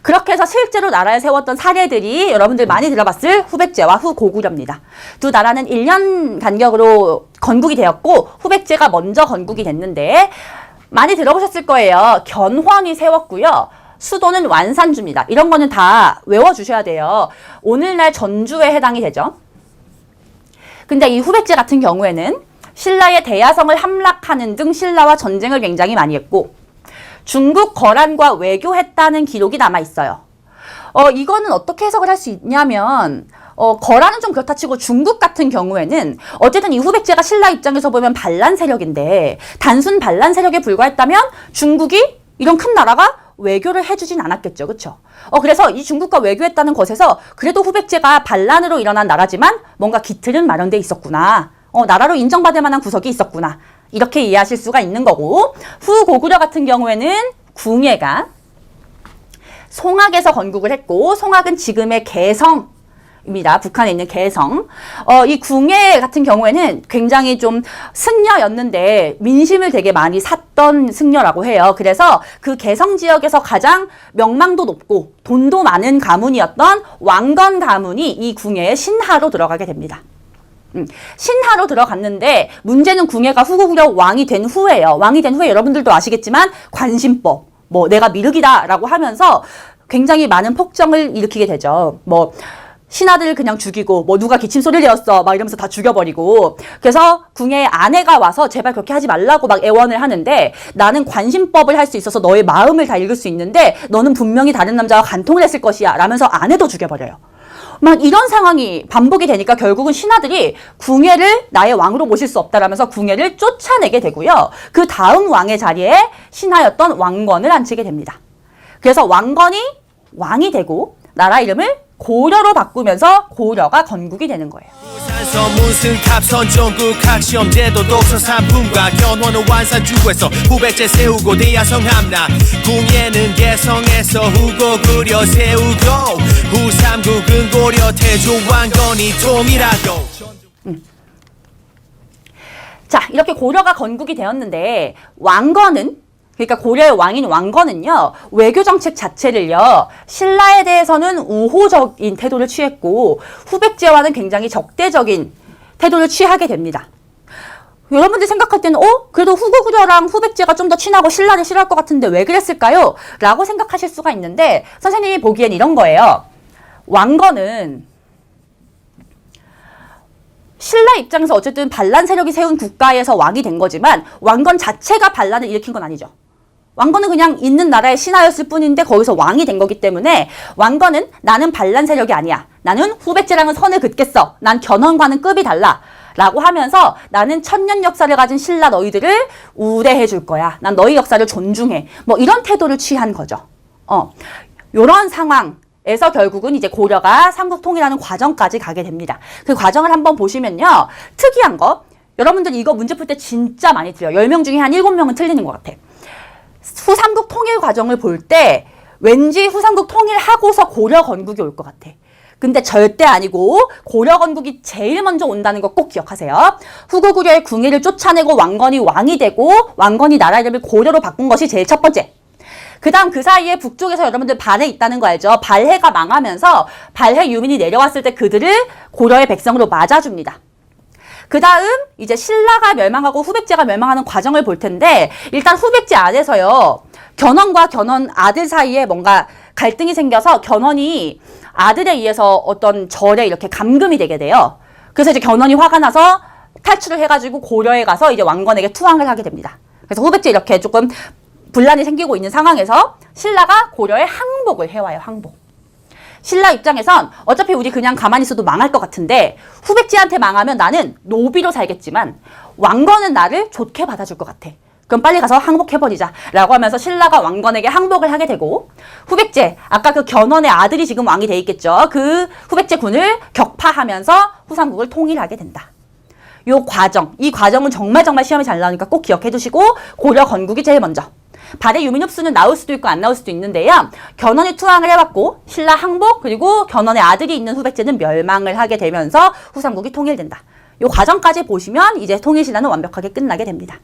A: 그렇게 해서 실제로 나라에 세웠던 사례들이 여러분들 많이 들어봤을 후백제와 후고구려입니다. 두 나라는 1년 간격으로 건국이 되었고 후백제가 먼저 건국이 됐는데 많이 들어보셨을 거예요. 견훤이 세웠고요. 수도는 완산주입니다. 이런 거는 다 외워주셔야 돼요. 오늘날 전주에 해당이 되죠. 근데 이 후백제 같은 경우에는 신라의 대야성을 함락하는 등 신라와 전쟁을 굉장히 많이 했고 중국 거란과 외교했다는 기록이 남아 있어요. 이거는 어떻게 해석을 할 수 있냐면 거란은 좀 그렇다 치고 중국 같은 경우에는 어쨌든 이 후백제가 신라 입장에서 보면 반란 세력인데 단순 반란 세력에 불과했다면 중국이 이런 큰 나라가 외교를 해주진 않았겠죠. 그렇죠? 그래서 이 중국과 외교했다는 것에서 그래도 후백제가 반란으로 일어난 나라지만 뭔가 기틀은 마련돼 있었구나. 나라로 인정받을 만한 구석이 있었구나. 이렇게 이해하실 수가 있는 거고, 후고구려 같은 경우에는 궁예가 송악에서 건국을 했고, 송악은 지금의 개성입니다. 북한에 있는 개성. 이 궁예 같은 경우에는 굉장히 좀 승려였는데 민심을 되게 많이 샀던 승려라고 해요. 그래서 그 개성 지역에서 가장 명망도 높고 돈도 많은 가문이었던 왕건 가문이 이 궁예의 신하로 들어가게 됩니다. 신하로 들어갔는데 문제는 궁예가 후고구려 왕이 된 후에요. 왕이 된 후에 여러분들도 아시겠지만 관심법, 내가 미륵이다라고 하면서 굉장히 많은 폭정을 일으키게 되죠. 신하들을 그냥 죽이고 누가 기침 소리를 내었어 막 이러면서 다 죽여버리고, 그래서 궁예의 아내가 와서 제발 그렇게 하지 말라고 막 애원을 하는데, 나는 관심법을 할 수 있어서 너의 마음을 다 읽을 수 있는데 너는 분명히 다른 남자와 간통을 했을 것이야 라면서 아내도 죽여버려요. 막 이런 상황이 반복이 되니까 결국은 신하들이 궁예를 나의 왕으로 모실 수 없다라면서 궁예를 쫓아내게 되고요. 그 다음 왕의 자리에 신하였던 왕건을 앉히게 됩니다. 그래서 왕건이 왕이 되고 나라 이름을 고려로 바꾸면서 고려가 건국이 되는 거예요.
D: 부산서 문승탑 선종국 학시험제도 독서 상품과 견훤은 완산주에서 후백제 세우고 대야성 함락 궁예는 개성에서 후고구려 세우고 후삼국은 고려 태조 왕건이 통일하고.
A: 자, 이렇게 고려가 건국이 되었는데 왕건은, 그러니까 고려의 왕인 왕건은요, 외교정책 자체를요, 신라에 대해서는 우호적인 태도를 취했고, 후백제와는 굉장히 적대적인 태도를 취하게 됩니다. 여러분들이 생각할 때는, 그래도 후고구려랑 후백제가 좀 더 친하고 신라를 싫어할 것 같은데 왜 그랬을까요? 라고 생각하실 수가 있는데, 선생님이 보기엔 이런 거예요. 왕건은 신라 입장에서 어쨌든 반란 세력이 세운 국가에서 왕이 된 거지만, 왕건 자체가 반란을 일으킨 건 아니죠. 왕건은 그냥 있는 나라의 신하였을 뿐인데 거기서 왕이 된 거기 때문에 왕건은 나는 반란 세력이 아니야. 나는 후백제랑은 선을 긋겠어. 난 견훤과는 급이 달라. 라고 하면서 나는 천년 역사를 가진 신라 너희들을 우대해 줄 거야. 난 너희 역사를 존중해. 이런 태도를 취한 거죠. 요런 상황에서 결국은 이제 고려가 삼국통일하는 과정까지 가게 됩니다. 그 과정을 한번 보시면요. 특이한 거, 여러분들 이거 문제 풀 때 진짜 많이 틀려요. 10명 중에 한 7명은 틀리는 것 같아. 후삼국 통일 과정을 볼 때 왠지 후삼국 통일하고서 고려 건국이 올 것 같아. 근데 절대 아니고 고려 건국이 제일 먼저 온다는 거 꼭 기억하세요. 후고구려의 궁예를 쫓아내고 왕건이 왕이 되고 왕건이 나라 이름을 고려로 바꾼 것이 제일 첫 번째. 그 다음 그 사이에 북쪽에서 여러분들 발해 있다는 거 알죠? 발해가 망하면서 발해 유민이 내려왔을 때 그들을 고려의 백성으로 맞아줍니다. 그 다음 이제 신라가 멸망하고 후백제가 멸망하는 과정을 볼 텐데, 일단 후백제 안에서요, 견훤과 견훤 아들 사이에 뭔가 갈등이 생겨서 견훤이 아들에 의해서 어떤 절에 이렇게 감금이 되게 돼요. 그래서 이제 견훤이 화가 나서 탈출을 해가지고 고려에 가서 이제 왕건에게 투항을 하게 됩니다. 그래서 후백제 이렇게 조금 분란이 생기고 있는 상황에서 신라가 고려에 항복을 해와요. 항복. 신라 입장에선 어차피 우리 그냥 가만히 있어도 망할 것 같은데 후백제한테 망하면 나는 노비로 살겠지만 왕건은 나를 좋게 받아줄 것 같아. 그럼 빨리 가서 항복해버리자 라고 하면서 신라가 왕건에게 항복을 하게 되고, 후백제, 아까 그 견훤의 아들이 지금 왕이 돼 있겠죠. 그 후백제 군을 격파하면서 후삼국을 통일하게 된다. 요 과정, 이 과정은 정말 시험에 잘 나오니까 꼭 기억해 두시고, 고려 건국이 제일 먼저. 발해 유민 흡수는 나올 수도 있고 안 나올 수도 있는데요. 견훤이 투항을 해왔고 신라 항복, 그리고 견훤의 아들이 있는 후백제는 멸망을 하게 되면서 후삼국이 통일된다. 요 과정까지 보시면 이제 통일신라는 완벽하게 끝나게 됩니다.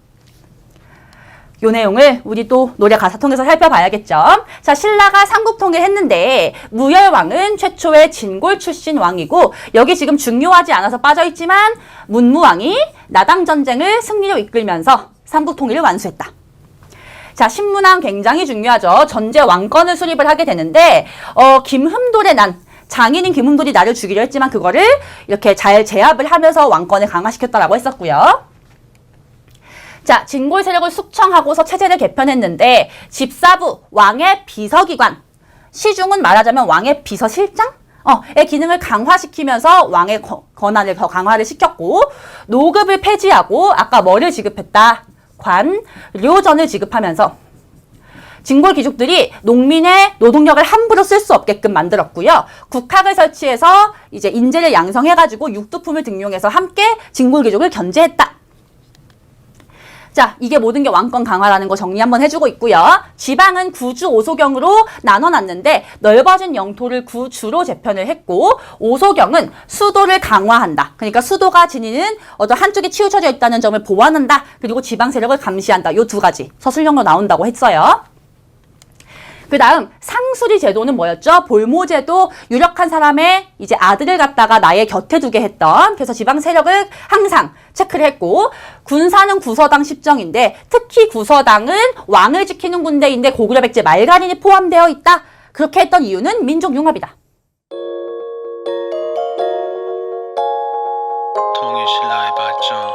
A: 요 내용을 우리 또 노래 가사 통해서 살펴봐야겠죠. 자, 신라가 삼국통일 했는데 무열왕은 최초의 진골 출신 왕이고, 여기 지금 중요하지 않아서 빠져있지만 문무왕이 나당전쟁을 승리로 이끌면서 삼국통일을 완수했다. 자, 신문왕 굉장히 중요하죠. 전제 왕권을 수립을 하게 되는데, 김흠돌의 난, 장인인 김흠돌이 나를 죽이려 했지만 그거를 이렇게 잘 제압을 하면서 왕권을 강화시켰다라고 했었고요. 자, 진골 세력을 숙청하고서 체제를 개편했는데 집사부, 왕의 비서기관, 시중은 말하자면 왕의 비서실장? 의 기능을 강화시키면서 왕의 권한을 더 강화를 시켰고, 노급을 폐지하고 아까 뭐를 지급했다? 관, 료전을 지급하면서 진골 귀족들이 농민의 노동력을 함부로 쓸 수 없게끔 만들었고요. 국학을 설치해서 이제 인재를 양성해가지고 육두품을 등용해서 함께 진골 귀족을 견제했다. 자, 이게 모든 게 왕권 강화라는 거 정리 한번 해주고 있고요. 지방은 구주 오소경으로 나눠놨는데 넓어진 영토를 구주로 재편을 했고, 오소경은 수도를 강화한다. 그러니까 수도가 지니는 어떤 한쪽에 치우쳐져 있다는 점을 보완한다. 그리고 지방 세력을 감시한다. 요 두 가지 서술형으로 나온다고 했어요. 그 다음 상수리 제도는 뭐였죠? 볼모제도, 유력한 사람의 이제 아들을 갖다가 나의 곁에 두게 했던, 그래서 지방 세력을 항상 체크를 했고, 군사는 구서당 10정인데 특히 구서당은 왕을 지키는 군대인데 고구려 백제 말갈인이 포함되어 있다. 그렇게 했던 이유는 민족 융합이다.
C: 통일신라의 발전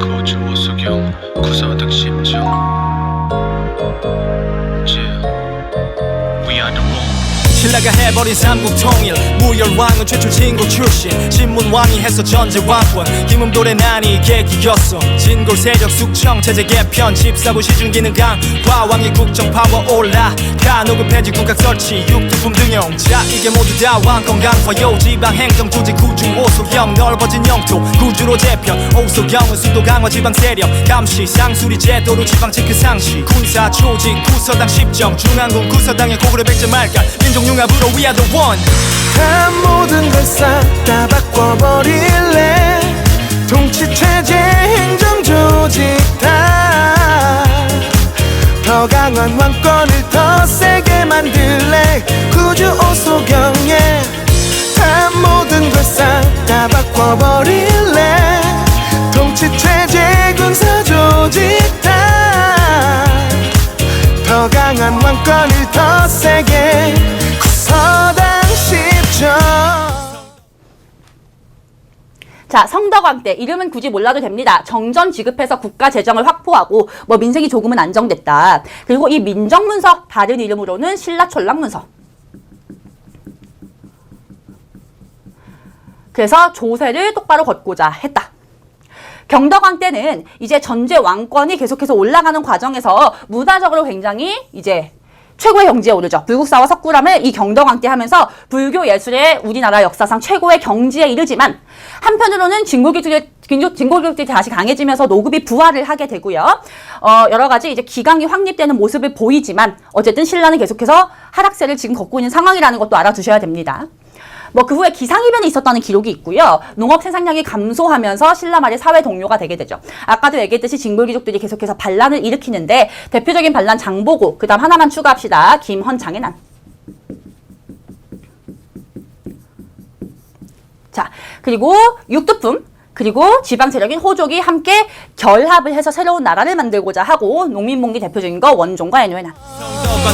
C: 고주 오소경 구서당 10정 We are the one.
D: 신라가 해버린 삼국통일 무열왕은 최초 진골 출신 신문왕이 했어 전제왕권 김음돌의 난이 계기였어 진골 세력 숙청 체제 개편 집사부 시중기능 강화 왕의 국정 파워 올라가 노급 폐지 국학 설치 육두품 등용 자 이게 모두 다 왕권 강화요 지방 행정 조직 구주 오소경 넓어진 영토 구주로 재편 오소경은 수도 강화 지방 세력 감시 상수리 제도로 지방 체크 상시 군사 조직 구서당 10정 중앙군 구서당의 고구려 백제 말간 민족 융합으로 we are the one.
B: 다 모든 걸 싹 다 바꿔버릴래. 통치체제 행정조직 더 강한 왕권을 더 세게 만들래. 구주 오소경에 다 모든 걸 싹 다 바꿔버릴래. 통치체제 군사조직 더 강한 왕권을 더 세게. 구서당 10정.
A: 자, 성덕왕 때 이름은 굳이 몰라도 됩니다. 정전 지급해서 국가 재정을 확보하고 뭐 민생이 조금은 안정됐다. 그리고 이 민정문서 다른 이름으로는 신라촌락문서. 그래서 조세를 똑바로 걷고자 했다. 경덕왕 때는 이제 전제 왕권이 계속해서 올라가는 과정에서 문화적으로 굉장히 이제 최고의 경지에 오르죠. 불국사와 석굴암을 이 경덕왕 때 하면서 불교 예술의 우리나라 역사상 최고의 경지에 이르지만, 한편으로는 진골교들이 다시 강해지면서 노급이 부활을 하게 되고요. 여러 가지 이제 기강이 확립되는 모습을 보이지만 어쨌든 신라는 계속해서 하락세를 지금 걷고 있는 상황이라는 것도 알아두셔야 됩니다. 뭐 그 후에 기상이변이 있었다는 기록이 있고요. 농업 생산량이 감소하면서 신라 말의 사회 동료가 되게 되죠. 아까도 얘기했듯이 진골귀족들이 계속해서 반란을 일으키는데 대표적인 반란 장보고, 그 다음 하나만 추가합시다. 김헌, 장해난. 자, 그리고 육두품, 그리고 지방 세력인 호족이 함께 결합을 해서 새로운 나라를 만들고자 하고, 농민봉기 대표적인 거 원종과 애노해난.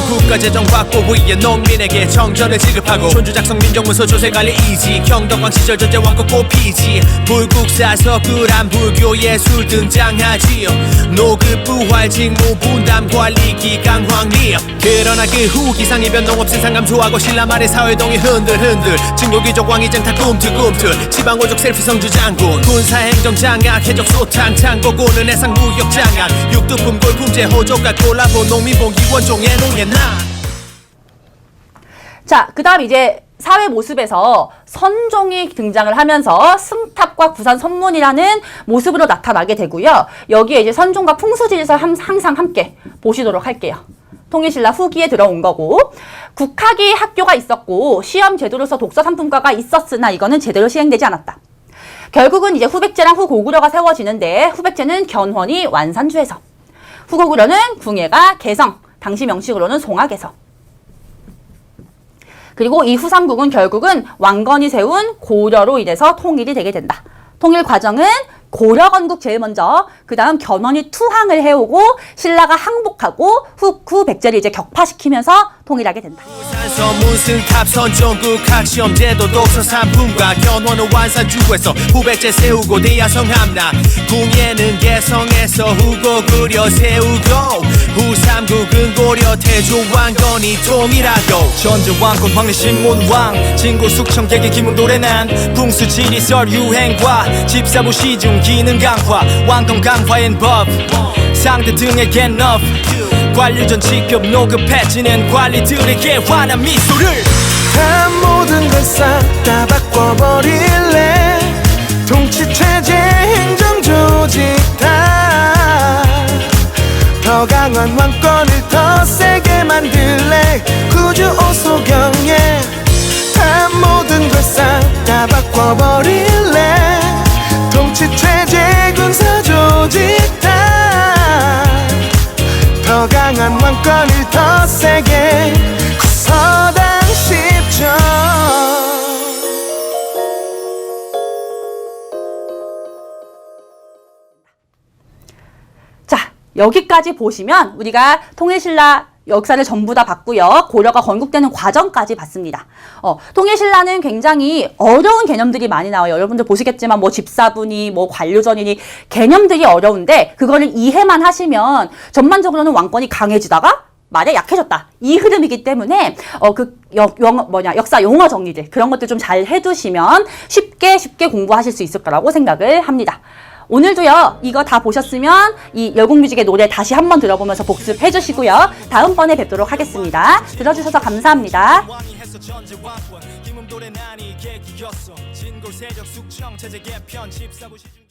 D: 국가재정 확보 위에 농민에게 정전을 지급하고 촌주 작성 민정문서 조세 관리 이지 경덕왕 시절 전제 왕권 꼽히지 불국사 석굴암 불교 예술 등장하지요 노급 부활 직무 분담 관리 기강 확립 그러나 그 후 기상이변 농업 생산 감소하고 신라 말의 사회동이 흔들흔들 진골귀족 왕위쟁 다 꿈틀꿈틀 지방오족 셀프 성주 장군 군사행정 장악 해적 소탕 창고고는 해상 무역 장악 육두품 골품제 호족과 콜라보 농민봉기 원종의 농의
A: 자, 그 다음 이제 사회 모습에서 선종이 등장을 하면서 승탑과 구산 선문이라는 모습으로 나타나게 되고요. 여기에 이제 선종과 풍수지리설 항상 함께 보시도록 할게요. 통일신라 후기에 들어온 거고, 국학이 학교가 있었고 시험 제도로서 독서 상품과가 있었으나 이거는 제대로 시행되지 않았다. 결국은 이제 후백제랑 후고구려가 세워지는데, 후백제는 견훤이 완산주에서, 후고구려는 궁예가 개성, 당시 명식으로는 송악에서. 그리고 이 후삼국은 결국은 왕건이 세운 고려로 인해서 통일이 되게 된다. 통일 과정은 고려 건국 제일 먼저, 그 다음 견훤이 투항을 해오고 신라가 항복하고 후 백제를 이제 격파시키면서 통일하게 된다.
D: 산서 문승탑 선전국 학시험제도 독서 산품과 견원은 완산주에서 후백제 세우고 대야성 함락 궁예는 개성에서 후고 그려 세우고 후삼국은 고려 태조 왕건이 통일하고 전제왕권 황리 신문왕 진고 숙청계기 김은도래난 풍수지리설 유행과 집사부 시중 기능 강화 왕권 강화엔 법 상대 등에겐 love 관리전 직급 노급해지는 관리들에게 환한 미소를
B: 다 모든 걸 싹 다 바꿔버릴래 통치체제 행정조직 더 강한 왕권을 더 세게 만들래 구주오소경에 다 모든 걸 싹 다 바꿔버릴래 통치체제 군사조직 더 강한 왕권을 더 세게 서당 10점
A: 자, 여기까지 보시면 우리가 통일신라 역사를 전부 다 봤고요. 고려가 건국되는 과정까지 봤습니다. 통일신라는 굉장히 어려운 개념들이 많이 나와요. 여러분들 보시겠지만 뭐 집사분이 뭐 관료전이니 개념들이 어려운데 그거를 이해만 하시면 전반적으로는 왕권이 강해지다가 말에 약해졌다. 이 흐름이기 때문에 역사 용어 정리들 그런 것들 좀 잘 해두시면 쉽게 공부하실 수 있을 거라고 생각을 합니다. 오늘도요, 이거 다 보셨으면 이 열국뮤직의 노래 다시 한번 들어보면서 복습해 주시고요. 다음번에 뵙도록 하겠습니다. 들어주셔서 감사합니다.
D: 김음돌의 난이 계기였어 진골 세력 숙청 체제 개편 집사부 시중